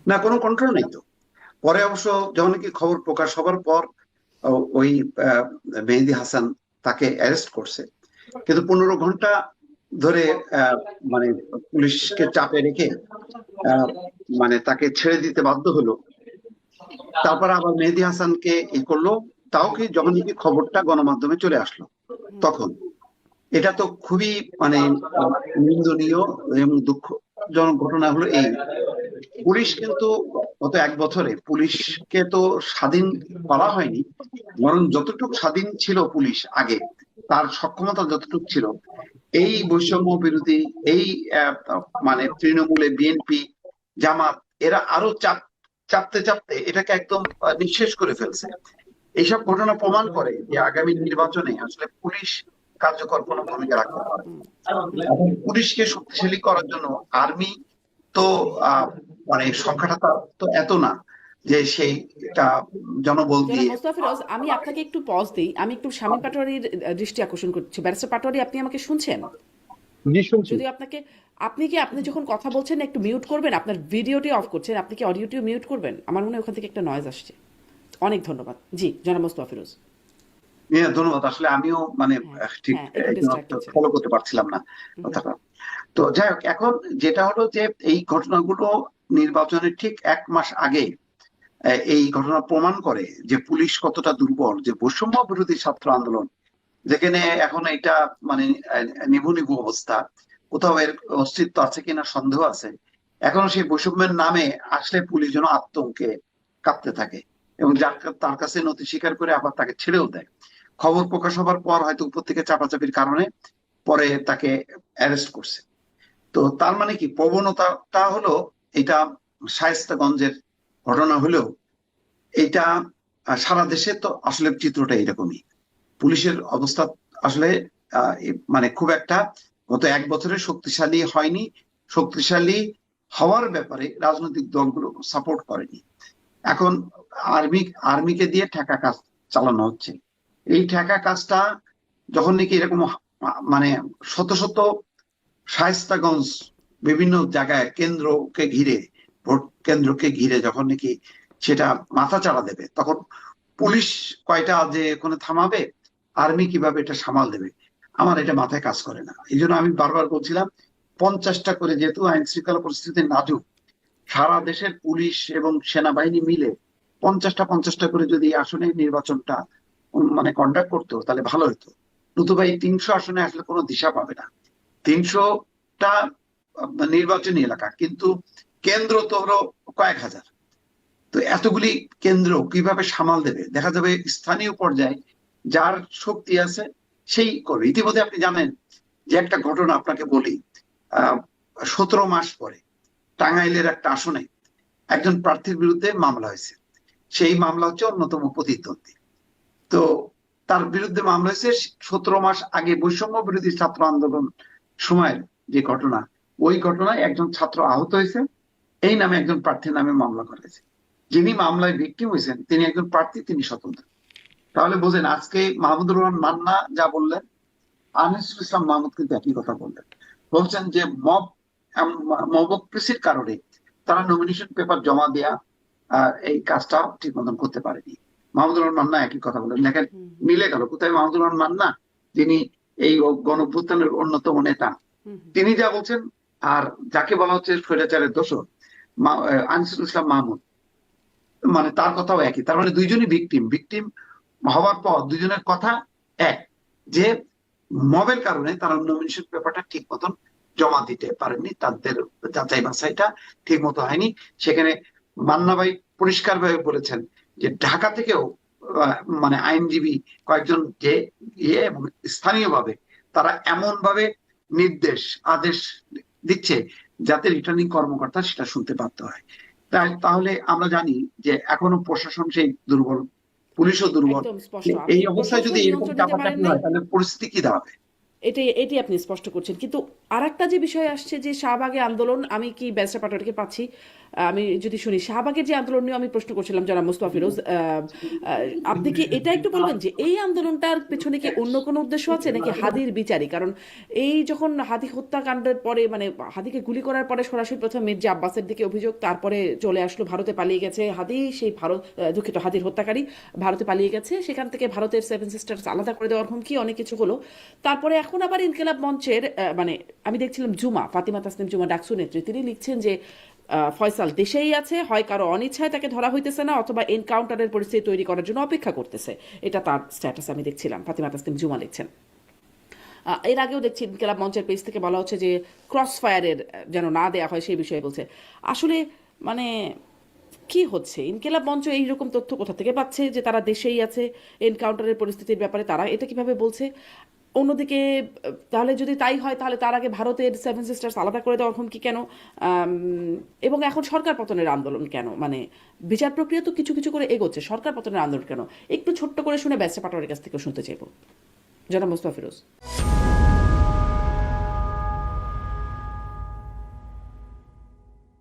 না, কোনো কন্ট্রোল নেই তো। পরে অবশ্য যখন কি খবর প্রকাশ হবার পর ওই মেহেদী হাসান তাকে অ্যারেস্ট করছে, কিন্তু 15 ঘন্টা ধরে আহ, মানে পুলিশকে চাপে রেখে আহ, মানে তাকে ছেড়ে দিতে বাধ্য হলো। তারপর আবার মেহেদী হাসানকে করলো, তাও কি যখন কি খবরটা গণমাধ্যমে চলে আসলো হুম। তখন। এটা তো খুবই মানে আহ, নিন্দনীয় এবং দুঃখজনক ঘটনা হলো এই, পুলিশ কিন্তু গত 1 বছরে পুলিশকে তো স্বাধীন করা হয়নি, বরং যতটুকু স্বাধীন ছিল পুলিশ আগে, তার সক্ষমতা যতটুকু ছিল, এই বৈষম্য বিরোধী এই আহ, মানে তৃণমূলে বিএনপি জামাত এরা আরো চাপতে চাপতে এটাকে একদম নিঃশেষ করে ফেলছে। এইসব ঘটনা প্রমাণ করে যে আগামী নির্বাচনে আসলে পুলিশ কার্যকর কোনো ভূমিকা রাখতে পারে। হুম। এবং পুলিশকে শক্তিশালী করার জন্য আর্মি তো মানে সংখ্যাটা তো এত না যে সেইটা জনবল জনাব দিয়ে। মোস্তাফিরোজ, আমি আপনাকে একটু পজ দিই, আমি একটু শামীম পাটোয়ারির দৃষ্টি আকর্ষণ করছি। ব্যারিস্টার পাটোয়ারি, আপনি আমাকে শুনছেন? জি, শুনছি। যদিও আপনাকে, আপনি যখন কথা বলছেন একটু মিউট করবেন, আপনার ভিডিওটি অফ করছেন, আপনি কি অডিওটিও মিউট করবেন? আমার মনে হয় ওখান থেকে একটা নয়েজ আসছে। অনেক ধন্যবাদ। জি, জনাব মোস্তাফিরোজ। হ্যাঁ, ধন্যবাদ। আসলে আমিও মানে হ্যাঁ, ঠিক হ্যাঁ, একটু ডিস্ট্রাক্টেড ছিলাম। ফলো করতে পারছিলাম না হুম, হুম, কথাটা। তো যাই হোক, এখন যেটা হলো যে এই ঘটনাগুলো নির্বাচনের ঠিক 1 মাস আগে এই ঘটনা প্রমাণ করে যে পুলিশ কতটা দুর্বল, যে বৈষম্য বিরোধী ছাত্র আন্দোলন যেখানে এখন এটা মানে নিভু নিভু অবস্থা, কোথাও এর অস্তিত্ব আছে কিনা সন্দেহ আছে, এখনো সেই বৈষম্যের নামে আসলে পুলিশ যেন আতঙ্কে কাঁপতে থাকে, এবং যার তার কাছে নথি স্বীকার করে আবার তাকে ছেড়েও দেয়। খবর প্রকাশ হবার পর হয়তো উপর থেকে চাপাচাপির কারণে পরে তাকে অ্যারেস্ট করছে। তো তার মানে কি, প্রবণতাটা হলো এটা শায়েস্তাগঞ্জের ঘটনা হলেও এইটা সারা দেশে তো আসলে চিত্রটা এরকমই। পুলিশের অবস্থা আসলে মানে খুব একটা গত 1 বছরে শক্তিশালী হয়নি। শক্তিশালী হওয়ার ব্যাপারে রাজনৈতিক দলগুলো সাপোর্ট করেনি। এখন আর্মি আর্মিকে দিয়ে ঠেকা কাজ চালানো হচ্ছে। এই ঠেকা কাজটা যখন নাকি এরকম মানে শত শত শায়েস্তাগঞ্জ বিভিন্ন জায়গায় কেন্দ্রকে ঘিরে, ভোট কেন্দ্রকে ঘিরে যখন নাকি সেটা মাথা চাড়া দেবে, তখন পুলিশ কয়টা যে ওখানে থামাবে, আর্মি কিভাবে এটা সামাল দেবে, আমার এটা মাথায় কাজ করে না। এই জন্য আমি বারবার বলছিলাম 50টা করে, যেহেতু আইন শৃঙ্খলা পরিস্থিতি নাজুক, সারা দেশের পুলিশ এবং সেনাবাহিনী মিলে 50টা করে যদি এই আসনে নির্বাচনটা মানে কন্ডাক্ট করতো তাহলে ভালো হতো। নতুবা এই 300 আসনে আসলে কোনো দিশা পাবে না। 300টা নির্বাচনী এলাকা, কিন্তু কেন্দ্র তো হলো কয়েক হাজার। তো এতগুলি কেন্দ্র কিভাবে সামাল দেবে, দেখা যাবে স্থানীয় পর্যায়ে যার শক্তি আছে সেই করবে। ইতিমধ্যে আপনি জানেন যে একটা ঘটনা আপনাকে বলি, 17 মাস পরে টাঙ্গাইলের একটা আসনে একজন প্রার্থীর বিরুদ্ধে মামলা হয়েছে। সেই মামলা হচ্ছে অন্যতম প্রতিদ্বন্দ্বী। তো তার বিরুদ্ধে মামলা হয়েছে 17 মাস আগে বৈষম্য বিরোধী ছাত্র আন্দোলন সময়ের যে ঘটনা, ওই ঘটনায় একজন ছাত্র আহত হয়েছে, এই নামে একজন প্রার্থীর নামে মামলা করা হয়েছে। যিনি মামলায় ভিকটিম হয়েছেন তিনি একজন প্রার্থী, তিনি স্বতন্ত্র। তাহলে বোঝেন আজকে মাহমুদুর রহমান মান্না যা বললেন, আনিসুল ইসলাম মাহমুদ কিন্তু একই কথা বললেন। বলছেন যে মবক্রেসির কারণে তারা নমিনেশন পেপার জমা দেয়া এই কাজটা ঠিক মতন করতে পারেনি। মাহমুদুর রহমান মান্না একই কথা বললেন। দেখেন, হুম, মিলে গেল কোথায়। মাহমুদুর রহমান মান্না, যিনি এই গণঅভ্যুত্থানের অন্যতম নেতা, হুম, হুম, তিনি যা বলছেন, আর যাকে বলা হচ্ছে স্বৈরাচারের দোষর আনিসুল ইসলাম মাহমুদ, মানে তার কথাও একই। তার মানে দুইজনই ভিকটিম। ভিকটিম হওয়ার পর দুইজনের কথা এক, যে মবের কারণে তারা নমিনেশন পেপারটা ঠিক মতন জমা দিতে পারেননি, তাদের যাচাই বাছাইটা ঠিক মতো হয়নি। সেখানে মান্না ভাই পরিষ্কার ভাবে বলেছেন যে ঢাকা থেকেও আহ, মানে আইনজীবী কয়েকজন যে এবং স্থানীয়ভাবে তারা এমন ভাবে নির্দেশ আদেশ দিচ্ছে যাতে রিটার্নিং কর্মকর্তা সেটা শুনতে বাধ্য হয়। তাহলে আমরা জানি যে এখনো প্রশাসন সেই দুর্বল, পুলিশও দুর্বল। একদম স্পষ্ট। এই আপনি অবস্থায় প্রশাসন যদি এরকম নিয়ন্ত্রণ নিতে পারেন চাপাচাপি নাই, হয় তাহলে পরিস্থিতি কি দাঁড়াবে? এটি এটি আপনি স্পষ্ট করছেন। কিন্তু আর একটা যে বিষয় আসছে যে শাহবাগে আন্দোলন, আমি কি ব্যারিস্টার পাটোয়ারিকে পাচ্ছি, আমি যদি শুনি শাহবাগের যে আন্দোলন নিয়ে আমি প্রশ্ন করছিলাম জনাব মোস্তফা ফিরোজ, আপনি কি এটা একটু বলবেন যে এই আন্দোলনটার পেছনে কি অন্য কোনো উদ্দেশ্য আছে নাকি হাদির বিচারই? কারণ এই যখন হাদি হত্যাকাণ্ডের পরে, মানে হাদিকে গুলি করার পরে সরাসরি প্রথম মির্জা আব্বাসের দিকে অভিযোগ, তারপরে চলে আসলো ভারতে পালিয়ে গেছে হাদি, সেই ভারত দুঃখিত হাদির হত্যাকারী ভারতে পালিয়ে গেছে, সেখান থেকে ভারতের সেভেন সিস্টার্স আলাদা করে দেওয়ার হুমকি, অনেক কিছু হলো। তারপরে এখন আবার ইনকিলাব মঞ্চের মানে আমি দেখছিলাম জুমা, ফাতিমা তাসনিম জুমা ডাকসু নেত্রী, তিনি লিখছেন যে ফয়সাল দেশেই আছে, হয় কারো অনিচ্ছায় তাকে ধরা হইতেছে না, অথবা এনকাউন্টারের পরিস্থিতি তৈরি করার জন্য অপেক্ষা করতেছে। এটা তার স্ট্যাটাস আমি দেখছিলাম, ফাতিমা তাসনিম জুমা লিখছেন। এর আগেও দেখছি ইনকিলাব মঞ্চের পেজ থেকে বলা হচ্ছে যে ক্রস ফায়ারের যেন না দেয়া হয় সেই বিষয়ে বলছে। আসলে মানে কি হচ্ছে? ইনকিলাব মঞ্চ এইরকম তথ্য কোথা থেকে পাচ্ছে যে তারা দেশেই আছে, এনকাউন্টারের পরিস্থিতির ব্যাপারে তারা এটা কিভাবে বলছে? অন্যদিকে তাহলে যদি তাই হয়, তাহলে তার আগে ভারতের সেভেন সিস্টার্স আলাদা করে দেওয়ার হুমকি কেন? এবং এখন সরকার পতনের আন্দোলন কেন? মানে বিচার প্রক্রিয়া তো কিছু কিছু করে এগোচ্ছে, সরকার পতনের আন্দোলন কেন? একটু ছোট্ট করে শুনে ব্যারিস্টার পাটোয়ারির কাছ থেকে শুনতে চাইবো, জনাব মোস্তফা ফিরোজ।